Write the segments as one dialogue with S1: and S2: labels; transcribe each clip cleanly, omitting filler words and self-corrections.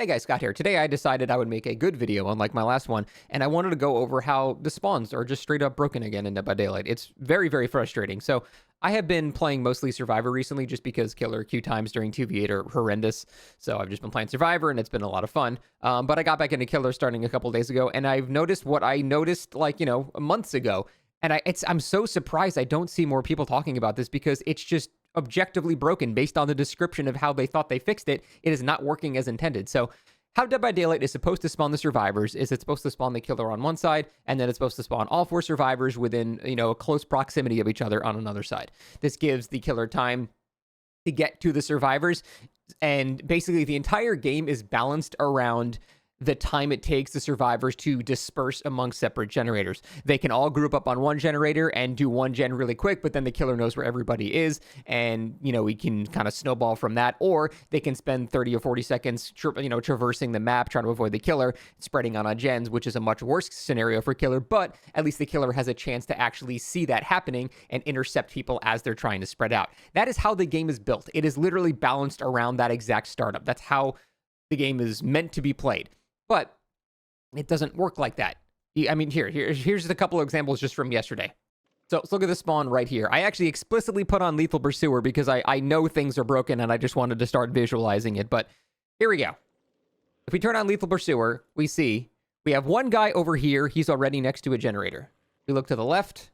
S1: Hey guys, Scott here. Today I decided I would make a good video unlike my last one, and I wanted to go over how the spawns are just straight up broken again in Dead by Daylight. It's very, very frustrating. So I have been playing mostly Survivor recently just because killer queue times during 2v8 are horrendous. So I've just been playing Survivor and it's been a lot of fun. But I got back into killer starting a couple days ago, and I've noticed what I noticed months ago. And I'm so surprised I don't see more people talking about this because it's just objectively broken based on the description of how they thought they fixed it. It is not working as intended. So how Dead by Daylight is supposed to spawn the survivors is it's supposed to spawn the killer on one side, and then it's supposed to spawn all four survivors within, a close proximity of each other on another side. This gives the killer time to get to the survivors, and basically the entire game is balanced around the time it takes the survivors to disperse among separate generators. They can all group up on one generator and do one gen really quick, but then the killer knows where everybody is, and, we can kind of snowball from that, or they can spend 30 or 40 seconds, traversing the map, trying to avoid the killer, spreading on gens, which is a much worse scenario for killer, but at least the killer has a chance to actually see that happening and intercept people as they're trying to spread out. That is how the game is built. It is literally balanced around that exact startup. That's how the game is meant to be played. But it doesn't work like that. I mean, here's a couple of examples just from yesterday. So let's look at the spawn right here. I actually explicitly put on Lethal Pursuer because I know things are broken and I just wanted to start visualizing it. But here we go. If we turn on Lethal Pursuer, we see we have one guy over here. He's already next to a generator. We look to the left,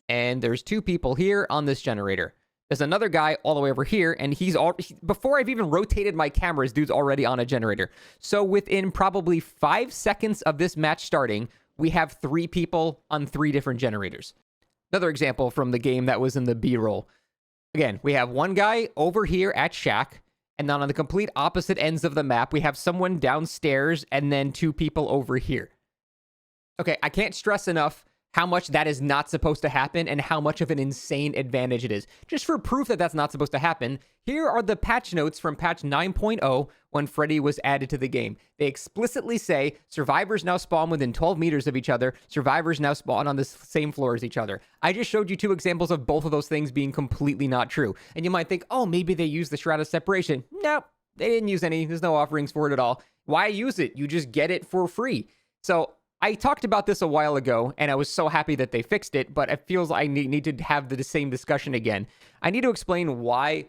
S1: and there's two people here on this generator. There's another guy all the way over here, and before I've even rotated my cameras, dude's already on a generator. So within probably 5 seconds of this match starting, we have 3 people on 3 different generators. Another example from the game that was in the B-roll. Again, we have one guy over here at Shack, and then on the complete opposite ends of the map, we have someone downstairs and then 2 people over here. Okay, I can't stress enough how much that is not supposed to happen and how much of an insane advantage it is. Just for proof that that's not supposed to happen, here are the patch notes from patch 9.0 when Freddy was added to the game. They explicitly say, survivors now spawn within 12 meters of each other. Survivors now spawn on the same floor as each other. I just showed you 2 examples of both of those things being completely not true. And you might think, oh, maybe they used the Shroud of Separation. Nope, they didn't use any. There's no offerings for it at all. Why use it? You just get it for free. So I talked about this a while ago, and I was so happy that they fixed it, but it feels I need to have the same discussion again. I need to explain why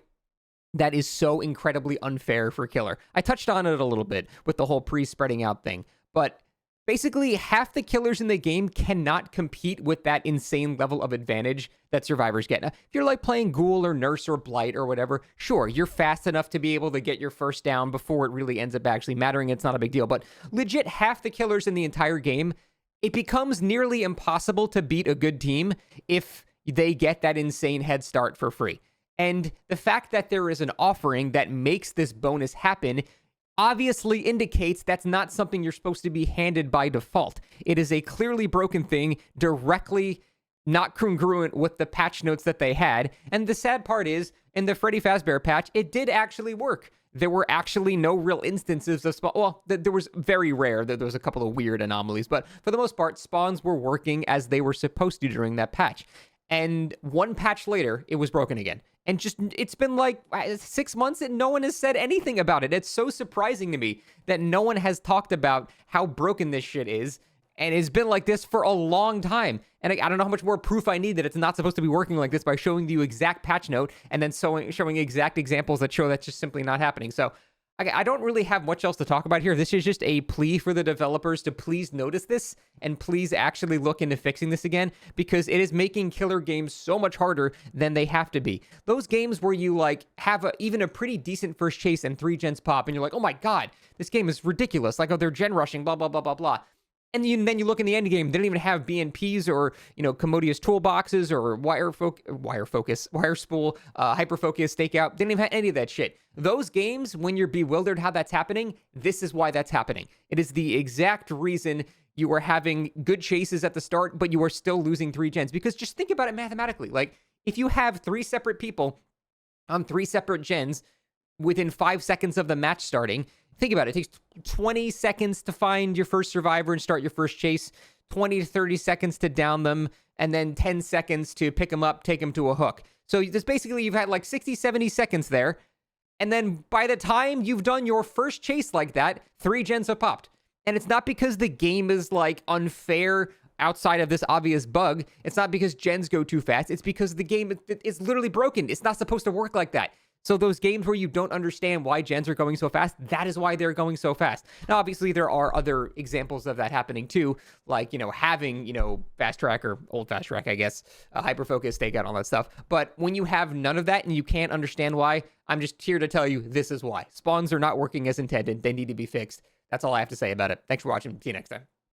S1: that is so incredibly unfair for killer. I touched on it a little bit with the whole pre-spreading out thing, but basically half the killers in the game cannot compete with that insane level of advantage that survivors get. Now, if you're like playing Ghoul or Nurse or Blight or whatever, sure, you're fast enough to be able to get your first down before it really ends up actually mattering. It's not a big deal, but legit half the killers in the entire game, it becomes nearly impossible to beat a good team if they get that insane head start for free. And the fact that there is an offering that makes this bonus happen obviously indicates that's not something you're supposed to be handed by default. It is a clearly broken thing, directly not congruent with the patch notes that they had. And the sad part is, in the Freddy Fazbear patch, it did actually work. There were actually no real instances of spawn. Well, there was very rare. There was a couple of weird anomalies, but for the most part, spawns were working as they were supposed to during that patch. And one patch later, it was broken again. And it's been like 6 months and no one has said anything about it. It's so surprising to me that no one has talked about how broken this shit is. And it's been like this for a long time. And I don't know how much more proof I need that it's not supposed to be working like this by showing you exact patch note and then showing exact examples that show that's just simply not happening. So I don't really have much else to talk about here. This is just a plea for the developers to please notice this and please actually look into fixing this again, because it is making killer games so much harder than they have to be. Those games where you have even a pretty decent first chase and 3 gens pop and you're like, oh my God, this game is ridiculous. Like, oh, they're gen rushing, blah, blah, blah, blah, blah. And then you look in the end game, they don't even have BNPs or, commodious toolboxes or wire spool, hyper focus, stakeout. They didn't even have any of that shit. Those games, when you're bewildered how that's happening, this is why that's happening. It is the exact reason you are having good chases at the start, but you are still losing 3 gens. Because just think about it mathematically. Like, if you have 3 separate people on 3 separate gens within 5 seconds of the match starting, think about it. It takes 20 seconds to find your first survivor and start your first chase, 20 to 30 seconds to down them, and then 10 seconds to pick them up, take them to a hook. So this basically, you've had like 60, 70 seconds there And then by the time you've done your first chase like that, 3 gens have popped. And it's not because the game is like unfair outside of this obvious bug. It's not because gens go too fast. It's because the game is literally broken. It's not supposed to work like that. So those games where you don't understand why gens are going so fast, that is why they're going so fast. Now, obviously, there are other examples of that happening too, like, having, fast track or old fast track, I guess, hyper focus, stakeout, all that stuff. But when you have none of that and you can't understand why, I'm just here to tell you this is why. Spawns are not working as intended. They need to be fixed. That's all I have to say about it. Thanks for watching. See you next time.